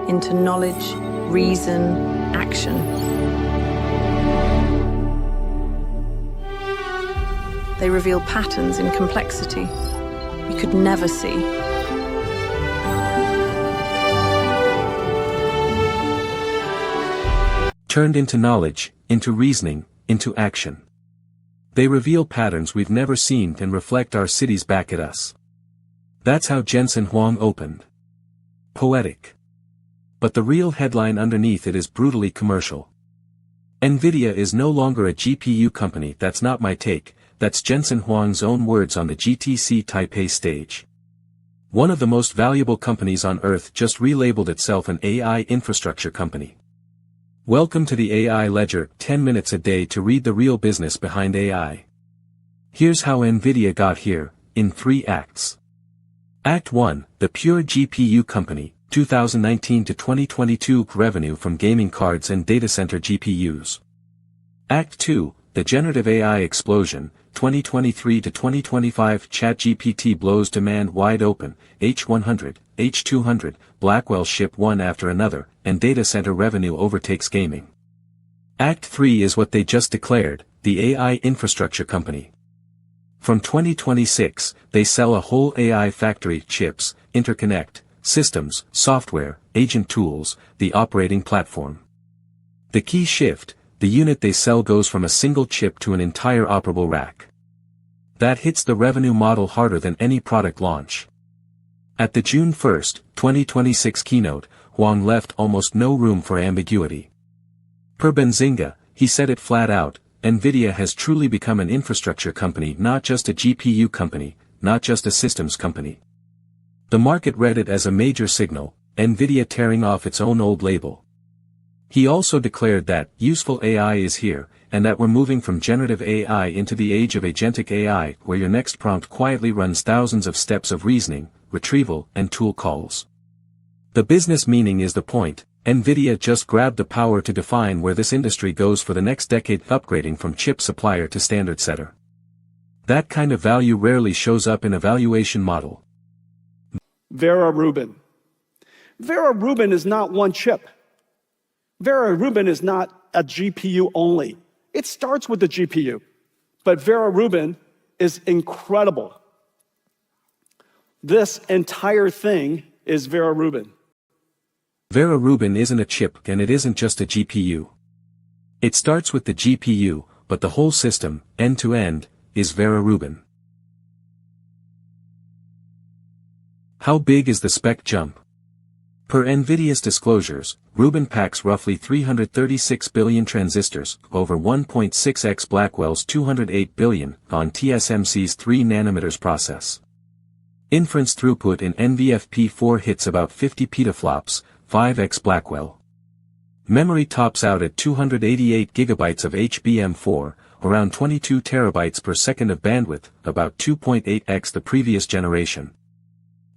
into knowledge, reason, action. They reveal patterns in complexity you could never see. Turned into knowledge, into reasoning, into action. They reveal patterns we've never seen and reflect our cities back at us. That's how Jensen Huang opened. Poetic. But the real headline underneath it is brutally commercial. NVIDIA is no longer a GPU company. That's not my take, that's Jensen Huang's own words on the GTC Taipei stage. One of the most valuable companies on earth just relabeled itself an AI infrastructure company. Welcome to the AI Ledger, 10 minutes a day to read the real business behind AI. Here's how NVIDIA got here, in 3 acts. Act 1, the pure GPU company, 2019 to 2022 revenue from gaming cards and data center GPUs. Act 2, the generative AI explosion, 2023 to 2025 ChatGPT blows demand wide open, H100, H200, Blackwell ship one after another, and data center revenue overtakes gaming. Act 3 is what they just declared, the AI infrastructure company. From 2026, they sell a whole AI factory, chips, interconnect, systems, software, agent tools, the operating platform. The key shift, the unit they sell goes from a single chip to an entire operable rack. That hits the revenue model harder than any product launch. At the June 1, 2026 keynote, Huang left almost no room for ambiguity. Per Benzinga, he said it flat out, NVIDIA has truly become an infrastructure company, not just a GPU company, not just a systems company. The market read it as a major signal, NVIDIA tearing off its own old label. He also declared that useful AI is here, and that we're moving from generative AI into the age of agentic AI, where your next prompt quietly runs thousands of steps of reasoning, retrieval, and tool calls. The business meaning is the point. NVIDIA just grabbed the power to define where this industry goes for the next decade, upgrading from chip supplier to standard setter. That kind of value rarely shows up in a valuation model. Vera Rubin. Vera Rubin is not one chip. Vera Rubin is not a GPU only. It starts with the GPU. But Vera Rubin is incredible. This entire thing is Vera Rubin. Vera Rubin isn't a chip, and it isn't just a GPU. It starts with the GPU, but the whole system, end to end, is Vera Rubin. How big is the spec jump? Per NVIDIA's disclosures, Rubin packs roughly 336 billion transistors, over 1.6x Blackwell's 208 billion, on TSMC's 3 nanometers process. Inference throughput in NVFP4 hits about 50 petaflops, 5x Blackwell. Memory tops out at 288 gigabytes of HBM4, around 22 terabytes per second of bandwidth, about 2.8x the previous generation.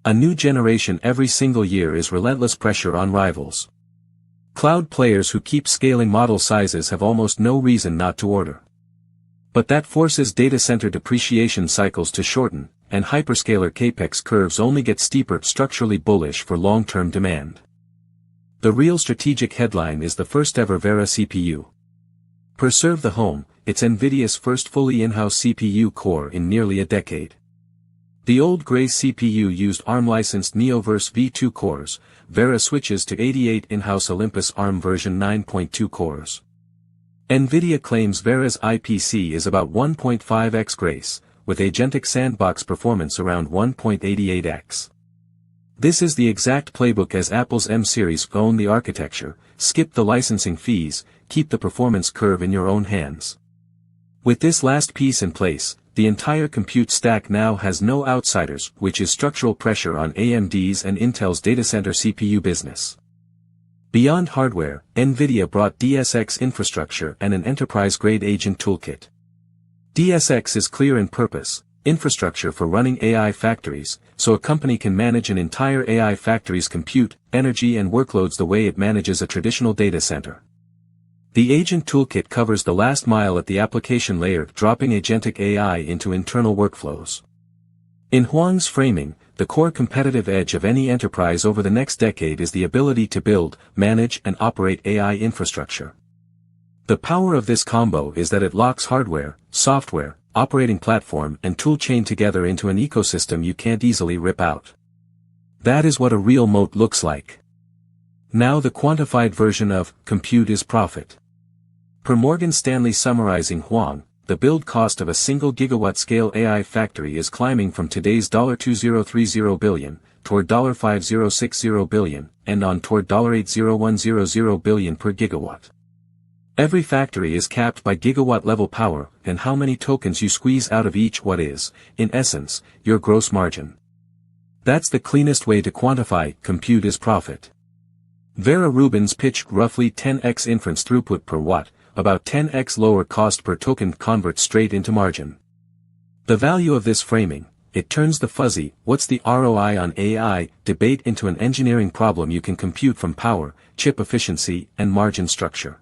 A new generation every single year is relentless pressure on rivals. Cloud players who keep scaling model sizes have almost no reason not to order. But that forces data center depreciation cycles to shorten, and hyperscaler capex curves only get steeper, structurally bullish for long-term demand. The real strategic headline is the first-ever Vera CPU. Per Serve the Home, it's NVIDIA's first fully in-house CPU core in nearly a decade. The old Grace CPU used ARM-licensed Neoverse V2 cores. Vera switches to 88 in-house Olympus ARM version 9.2 cores. NVIDIA claims Vera's IPC is about 1.5x Grace, with agentic sandbox performance around 1.88x. This is the exact playbook as Apple's M-series. Own the architecture, skip the licensing fees, keep the performance curve in your own hands. With this last piece in place, the entire compute stack now has no outsiders, which is structural pressure on AMD's and Intel's data center CPU business. Beyond hardware, NVIDIA brought DSX infrastructure and an enterprise-grade agent toolkit. DSX is clear in purpose, infrastructure for running AI factories, so a company can manage an entire AI factory's compute, energy and workloads the way it manages a traditional data center. The agent toolkit covers the last mile at the application layer, dropping agentic AI into internal workflows. In Huang's framing, the core competitive edge of any enterprise over the next decade is the ability to build, manage and operate AI infrastructure. The power of this combo is that it locks hardware, software, operating platform and toolchain together into an ecosystem you can't easily rip out. That is what a real moat looks like. Now the quantified version of compute is profit. Per Morgan Stanley summarizing Huang, the build cost of a single gigawatt-scale AI factory is climbing from today's $2030 billion, toward $5060 billion, and on toward $80100 billion per gigawatt. Every factory is capped by gigawatt-level power, and how many tokens you squeeze out of each what is, in essence, your gross margin. That's the cleanest way to quantify compute is profit. Vera Rubin's pitched roughly 10x inference throughput per watt, about 10x lower cost per token converts straight into margin. The value of this framing, it turns the fuzzy, what's the ROI on AI, debate into an engineering problem you can compute from power, chip efficiency, and margin structure.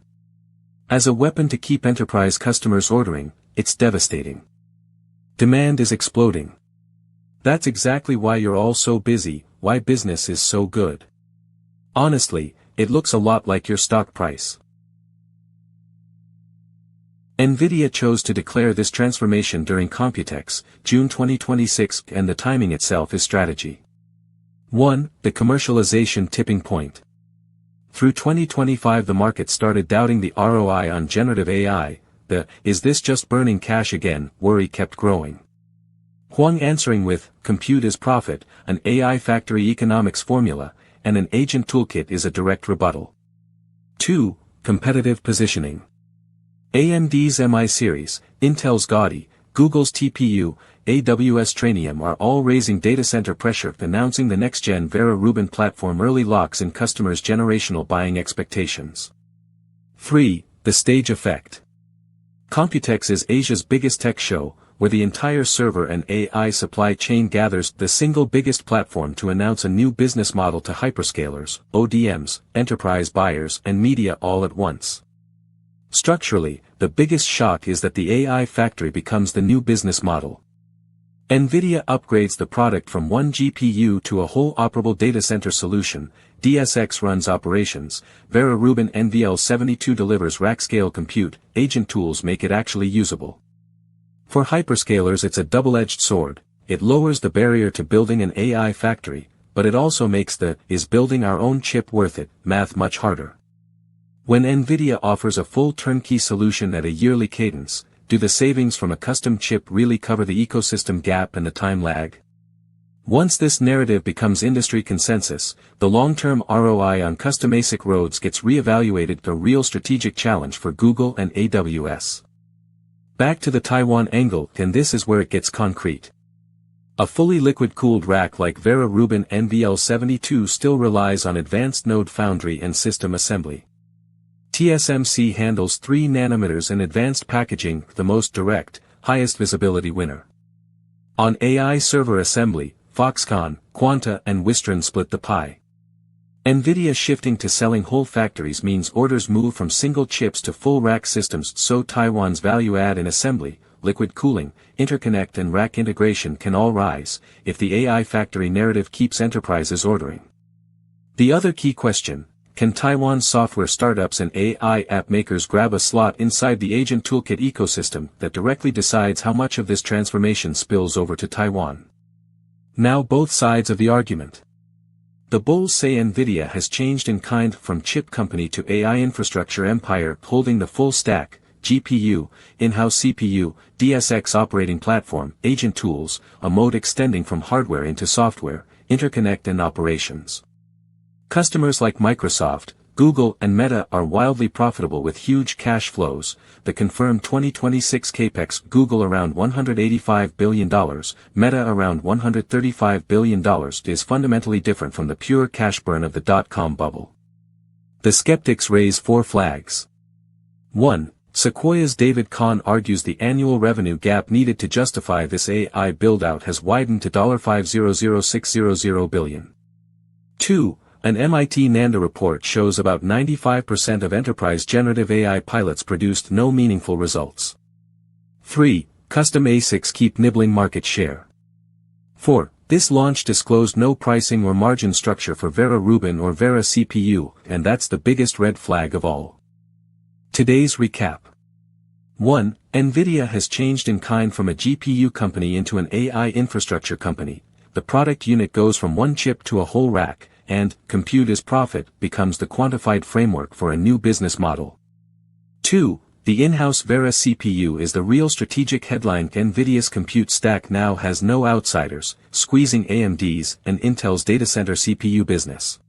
As a weapon to keep enterprise customers ordering, it's devastating. Demand is exploding. That's exactly why you're all so busy, why business is so good. Honestly, it looks a lot like your stock price. NVIDIA chose to declare this transformation during Computex, June 2026, and the timing itself is strategy. 1. The commercialization tipping point. Through 2025 the market started doubting the ROI on generative AI, is this just burning cash again, worry kept growing. Huang answering with, compute is profit, an AI factory economics formula, and an agent toolkit is a direct rebuttal. 2. Competitive positioning. AMD's MI series, Intel's Gaudi, Google's TPU, AWS Trainium are all raising data center pressure, announcing the next-gen Vera Rubin platform early locks in customers' generational buying expectations. 3. The stage effect. Computex is Asia's biggest tech show, where the entire server and AI supply chain gathers, the single biggest platform to announce a new business model to hyperscalers, ODMs, enterprise buyers and media all at once. Structurally, the biggest shock is that the AI factory becomes the new business model. NVIDIA upgrades the product from one GPU to a whole operable data center solution, DSX runs operations, Vera Rubin NVL72 delivers rack-scale compute, agent tools make it actually usable. For hyperscalers it's a double-edged sword, it lowers the barrier to building an AI factory, but it also makes the is building our own chip worth it math much harder. When NVIDIA offers a full turnkey solution at a yearly cadence, do the savings from a custom chip really cover the ecosystem gap and the time lag? Once this narrative becomes industry consensus, the long-term ROI on custom ASIC roads gets re-evaluated, a real strategic challenge for Google and AWS. Back to the Taiwan angle, and this is where it gets concrete. A fully liquid-cooled rack like Vera Rubin NVL72 still relies on advanced node foundry and system assembly. TSMC handles 3 nanometers in advanced packaging, the most direct, highest visibility winner. On AI server assembly, Foxconn, Quanta and Wistron split the pie. NVIDIA shifting to selling whole factories means orders move from single chips to full rack systems, so Taiwan's value add in assembly, liquid cooling, interconnect and rack integration can all rise, if the AI factory narrative keeps enterprises ordering. The other key question, can Taiwan software startups and AI app makers grab a slot inside the agent toolkit ecosystem that directly decides how much of this transformation spills over to Taiwan? Now both sides of the argument. The bulls say NVIDIA has changed in kind from chip company to AI infrastructure empire, holding the full stack, GPU, in-house CPU, DSX operating platform, agent tools, a mode extending from hardware into software, interconnect and operations. Customers like Microsoft, Google and Meta are wildly profitable with huge cash flows. The confirmed 2026 capex, Google around $185 billion, Meta around $135 billion, is fundamentally different from the pure cash burn of the dot-com bubble. The skeptics raise 4 flags. 1. Sequoia's David Kahn argues the annual revenue gap needed to justify this AI build-out has widened to $500,600 billion. 2. An MIT NANDA report shows about 95% of enterprise generative AI pilots produced no meaningful results. 3. Custom ASICs keep nibbling market share. 4. This launch disclosed no pricing or margin structure for Vera Rubin or Vera CPU, and that's the biggest red flag of all. Today's recap. 1. NVIDIA has changed in kind from a GPU company into an AI infrastructure company. The product unit goes from one chip to a whole rack, and compute as profit becomes the quantified framework for a new business model. 2. The in-house Vera CPU is the real strategic headline. NVIDIA's compute stack now has no outsiders, squeezing AMD's and Intel's data center CPU business.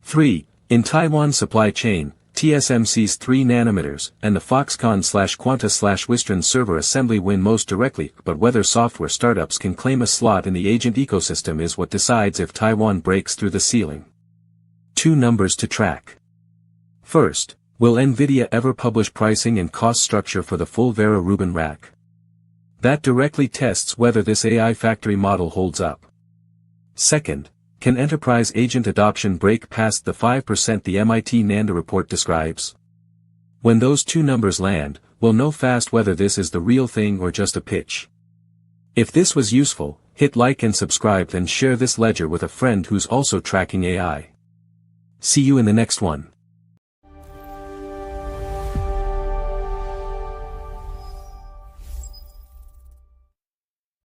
3. In Taiwan supply chain, TSMC's 3 nanometers and the Foxconn/Quanta/Wistron server assembly win most directly, but whether software startups can claim a slot in the agent ecosystem is what decides if Taiwan breaks through the ceiling. 2 numbers to track. First, will NVIDIA ever publish pricing and cost structure for the full Vera Rubin rack? That directly tests whether this AI factory model holds up. Second, can enterprise agent adoption break past the 5% the MIT Nanda report describes? When those 2 numbers land, we'll know fast whether this is the real thing or just a pitch. If this was useful, hit like and subscribe and share this ledger with a friend who's also tracking AI. See you in the next one.